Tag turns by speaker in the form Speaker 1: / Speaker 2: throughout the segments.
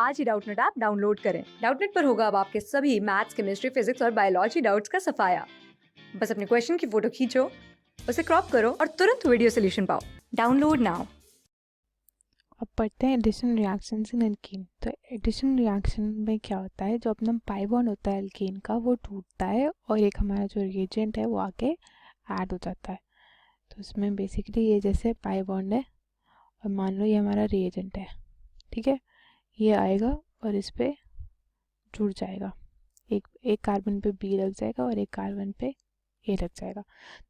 Speaker 1: आज ही Doubtnut app download करें। Doubtnut पर होगा अब आपके सभी मैथ्स, केमिस्ट्री, फिजिक्स और बायोलॉजी डाउट्स का सफाया। बस अपने क्वेश्चन की फोटो खींचो, उसे क्रॉप करो और तुरंत वीडियो सोल्यूशन पाओ। Download now.
Speaker 2: अब पढ़ते हैं एडिशन रिएक्शंस इन एल्कीन। तो एडिशन रिएक्शन में क्या होता है, जो अपना पाई बॉन्ड होता है एल्कीन का वो टूटता है और एक हमारा जो रिएजेंट है वो आके ऐड हो जाता है। तो इसमें बेसिकली ये जैसे पाई बॉन्ड है और मान लो ये हमारा रिएजेंट है, ठीक है। ये आएगा और इस पर जुड़ जाएगा, एक कार्बन पे बी लग जाएगा और एक कार्बन पे ए लग जाएगा।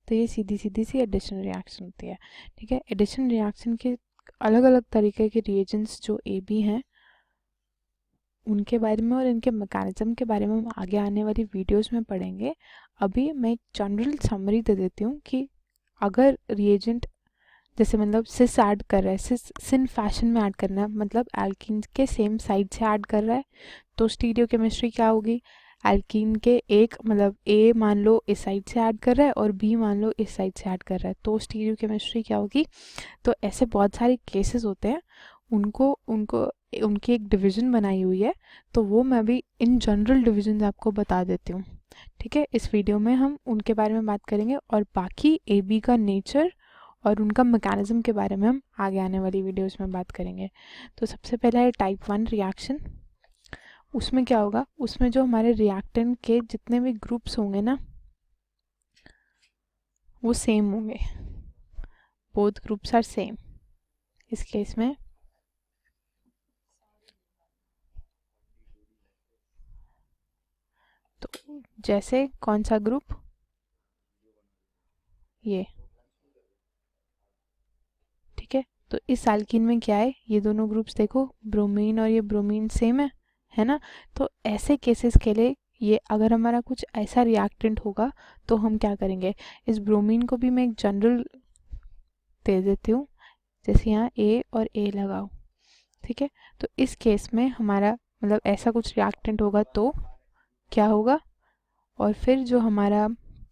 Speaker 2: तो ये सीधी सीधी सी एडिशन रिएक्शन होती है, ठीक है। एडिशन रिएक्शन के अलग अलग तरीके के रिएजेंट्स जो ए बी हैं उनके बारे में और इनके मैकेनिज्म के बारे में हम आगे आने वाली वीडियोस में पढ़ेंगे। अभी मैं एक जनरल समरी दे देती हूँ कि अगर रिएजेंट जैसे मतलब सिस ऐड कर रहा है, सिन फैशन में ऐड करना है, मतलब एल्कीन के सेम साइड से ऐड कर रहा है, तो स्टीरियोकेमिस्ट्री क्या होगी, एल्कीन के एक मतलब ए मान लो इस साइड से ऐड कर रहा है और बी मान लो इस साइड से ऐड कर रहा है, तो स्टीरियोकेमिस्ट्री क्या होगी। तो ऐसे बहुत सारे केसेस होते हैं, उनको उनको उनकी एक डिवीज़न बनाई हुई है, तो वो मैं भी इन जनरल डिवीजन आपको बता देती हूँ, ठीक है। इस वीडियो में हम उनके बारे में बात करेंगे और बाकी ए बी का नेचर और उनका मैकेनिज्म के बारे में हम आगे आने वाली वीडियोस में बात करेंगे। तो सबसे पहला है टाइप 1 रिएक्शन। उसमें क्या होगा, उसमें जो हमारे रिएक्टेंट के जितने भी ग्रुप्स होंगे ना वो सेम होंगे, बोथ ग्रुप्स आर सेम। इस केस में तो जैसे कौन सा ग्रुप, ये, ठीक है। तो इस एल्कीन में क्या है, ये दोनों ग्रुप्स देखो, ब्रोमीन और ये ब्रोमीन सेम है ना। तो ऐसे केसेस के लिए ये अगर हमारा कुछ ऐसा रिएक्टेंट होगा तो हम क्या करेंगे, इस ब्रोमीन को भी मैं एक जनरल दे देती हूँ, जैसे यहाँ ए और ए लगाओ, ठीक है। तो इस केस में हमारा मतलब ऐसा कुछ रिएक्टेंट होगा तो क्या होगा, और फिर जो हमारा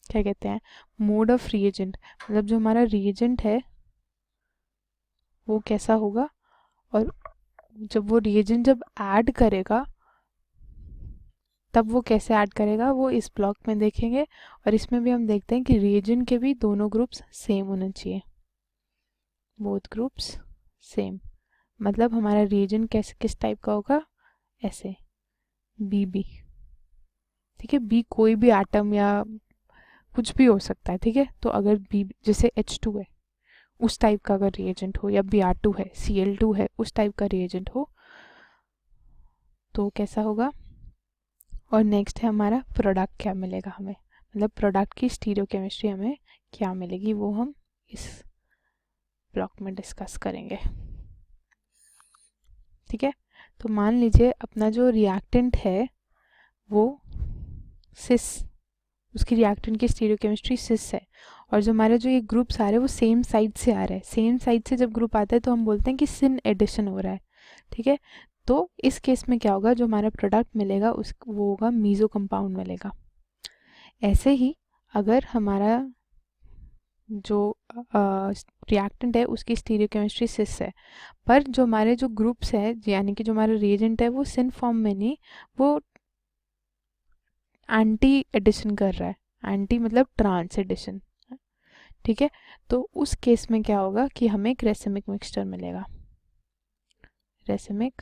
Speaker 2: क्या कहते हैं मोड ऑफ रिएजेंट, मतलब जो हमारा रिएजेंट है वो कैसा होगा, और जब वो रिएजेंट जब ऐड करेगा तब वो कैसे ऐड करेगा वो इस ब्लॉक में देखेंगे। और इसमें भी हम देखते हैं कि रिएजेंट के भी दोनों ग्रुप्स सेम होने चाहिए, बोथ ग्रुप्स सेम। मतलब हमारा रिएजेंट कैसे किस टाइप का होगा, ऐसे बी बी, ठीक है। बी कोई भी एटम या कुछ भी हो सकता है, ठीक है। तो अगर बी जैसे H2 है उस टाइप का अगर रिएजेंट हो, या Br2 है, Cl2 है, उस टाइप का रिएजेंट हो तो कैसा होगा। और नेक्स्ट है हमारा प्रोडक्ट क्या मिलेगा हमें, मतलब प्रोडक्ट की स्टीरियोकेमिस्ट्री हमें क्या मिलेगी वो हम इस ब्लॉक में डिस्कस करेंगे, ठीक है। तो मान लीजिए अपना जो रिएक्टेंट है वो सिस, उसकी रिएक्टेंट की स्टीरियोकेमिस्ट्री सिस है, और जो हमारे जो ये ग्रुप्स आ रहे हैं वो सेम साइड से आ रहे हैं। सेम साइड से जब ग्रुप आता है तो हम बोलते हैं कि सिन एडिशन हो रहा है, ठीक है। तो इस केस में क्या होगा, जो हमारा प्रोडक्ट मिलेगा उस वो होगा मीजो कंपाउंड मिलेगा। ऐसे ही अगर हमारा जो रिएक्टेंट है उसकी स्टीरियोकेमिस्ट्री सिस है, पर जो हमारे जो ग्रुप्स है यानी कि जो हमारा रिएजेंट है वो सिन फॉर्म में नहीं, वो एंटी एडिशन कर रहा है, एंटी मतलब ट्रांस एडिशन, ठीक है। तो उस केस में क्या होगा कि हमें एक रेसिमिक मिक्सचर मिलेगा, रेसिमिक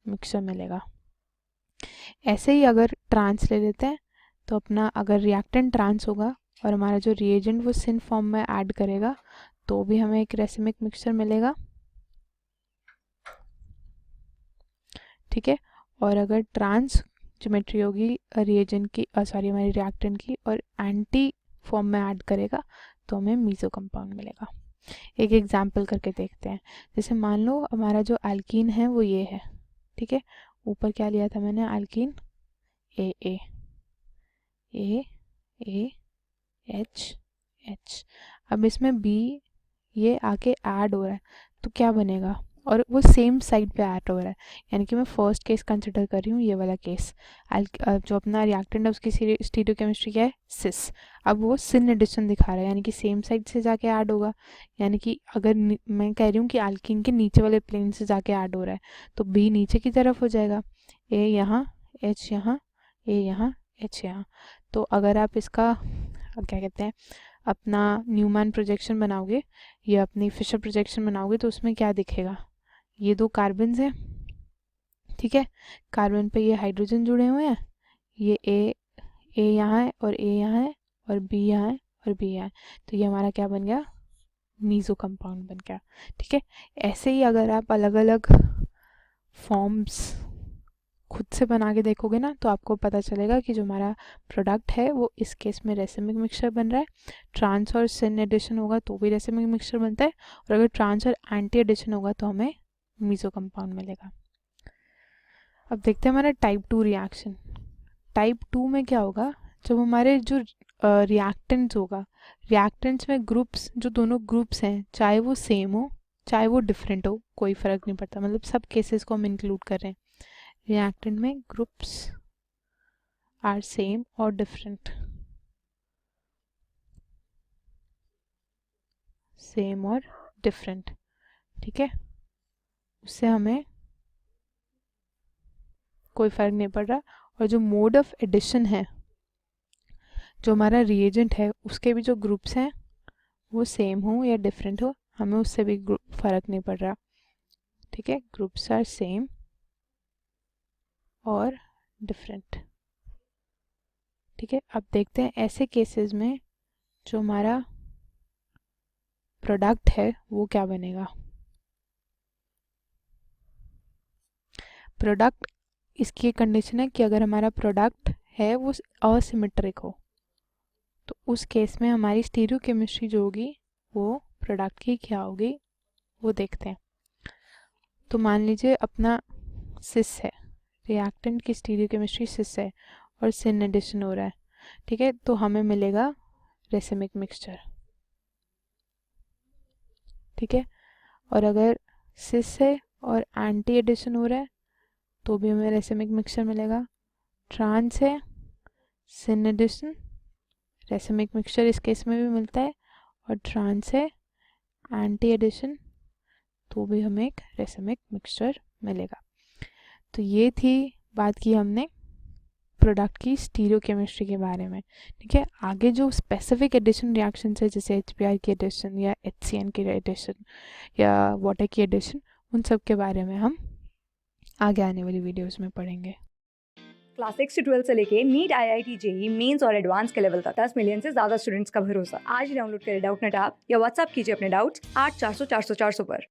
Speaker 2: मिक्सचर मिलेगा। ऐसे ही अगर ट्रांस ले लेते हैं तो अपना अगर रिएक्टेंट ट्रांस होगा और हमारा जो रिएजेंट वो सिन फॉर्म में ऐड करेगा तो भी हमें एक रेसिमिक मिक्सचर मिलेगा, ठीक है। और अगर ट्रांस ज्योमेट्री होगी रिएजेंट की, सॉरी हमारी रिएक्टेंट की, और एंटी फॉर्म में ऐड करेगा तो हमें मीजो कंपाउंड मिलेगा। एक एग्जांपल करके देखते हैं। जैसे मान लो हमारा जो एल्कीन है वो ये है, ठीक है। ऊपर क्या लिया था मैंने, alkene A A A A H H. अब इसमें बी ये आके ऐड हो रहा है तो क्या बनेगा, और वो सेम साइड पे ऐड हो रहा है, यानी कि मैं फर्स्ट केस कंसिडर कर रही हूँ, ये वाला केस। जो अपना रिएक्टेंट है उसकी स्टीरियोकेमिस्ट्री क्या है, सिस। अब वो सिन एडिशन दिखा रहा है, यानी कि सेम साइड से जाके ऐड होगा। यानी कि अगर मैं कह रही हूँ कि एल्कीन के नीचे वाले प्लेन से जाके ऐड हो रहा है, तो बी नीचे की तरफ हो जाएगा, ए यहाँ, एच यहाँ, ए यहाँ, एच यहाँ। तो अगर आप इसका क्या कहते हैं, अपना न्यूमैन प्रोजेक्शन बनाओगे या अपनी फिशर प्रोजेक्शन बनाओगे, तो उसमें क्या दिखेगा, ये दो कार्बन्स हैं, ठीक है, कार्बन पे ये हाइड्रोजन जुड़े हुए हैं, ये ए यहाँ है और ए यहाँ है और बी यहाँ है और बी यहाँ है, तो ये हमारा क्या बन गया, मीज़ो कंपाउंड बन गया, ठीक है। ऐसे ही अगर आप अलग अलग फॉर्म्स खुद से बना के देखोगे ना, तो आपको पता चलेगा कि जो हमारा प्रोडक्ट है वो इस केस में रेसिमिक मिक्सचर बन रहा है, ट्रांस और सिन एडिशन होगा तो भी रेसिमिक मिक्सचर बनता है, और अगर ट्रांस और एंटी एडिशन होगा तो हमें मीज़ो कंपाउंड मिलेगा। अब देखते हैं हमारा टाइप 2 रिएक्शन। टाइप 2 में क्या होगा, जब हमारे जो रिएक्टेंट्स होगा, रिएक्टेंट्स में ग्रुप्स, जो दोनों ग्रुप्स हैं, चाहे वो सेम हो चाहे वो डिफरेंट हो, कोई फ़र्क नहीं पड़ता, मतलब सब केसेस को हम इंक्लूड कर रहे हैं। रिएक्टेंट में ग्रुप्स आर सेम और डिफरेंट, सेम और डिफरेंट, ठीक है, उससे हमें कोई फ़र्क नहीं पड़ रहा। और जो मोड ऑफ एडिशन है, जो हमारा रिएजेंट है, उसके भी जो ग्रुप्स हैं वो सेम हो या डिफरेंट हो, हमें उससे भी फ़र्क नहीं पड़ रहा, ठीक है, ग्रुप्स आर सेम और डिफरेंट, ठीक है। अब देखते हैं ऐसे केसेस में जो हमारा प्रोडक्ट है वो क्या बनेगा। प्रोडक्ट, इसकी एक कंडीशन है कि अगर हमारा प्रोडक्ट है वो असिमेट्रिक हो, तो उस केस में हमारी स्टीरियोकेमिस्ट्री जो होगी वो प्रोडक्ट की क्या होगी वो देखते हैं। तो मान लीजिए अपना सिस है, रिएक्टेंट की स्टीरियोकेमिस्ट्री सिस है और सिन एडिशन हो रहा है, ठीक है, तो हमें मिलेगा रेसिमिक मिक्सचर, ठीक है। और अगर सिस है और एंटी एडिशन हो रहा है तो भी हमें रेसिमिक मिक्सचर मिलेगा। ट्रांस है, सिन एडिशन, रेसिमिक मिक्सचर इस केस में भी मिलता है, और ट्रांस है, एंटी एडिशन, तो भी हमें एक रेसिमिक मिक्सचर मिलेगा। तो ये थी बात की हमने प्रोडक्ट की स्टीरियोकेमिस्ट्री के बारे में, ठीक है। आगे जो स्पेसिफिक एडिशन रिएक्शंस है, जैसे HBr की एडिशन या HCN की एडिशन या वाटर की एडिशन, उन सब के बारे में हम आगे आने वाली वीडियोस में पढ़ेंगे।
Speaker 1: क्लास 6 से 12 से लेके नीट, IIT, JEE मेंस और एडवांस के लेवल तक 10 मिलियन से ज्यादा स्टूडेंट्स का भरोसा। आज ही डाउनलोड करें डाउटनेट ऐप या व्हाट्सएप कीजिए अपने डाउट्स 8400 400 400 पर।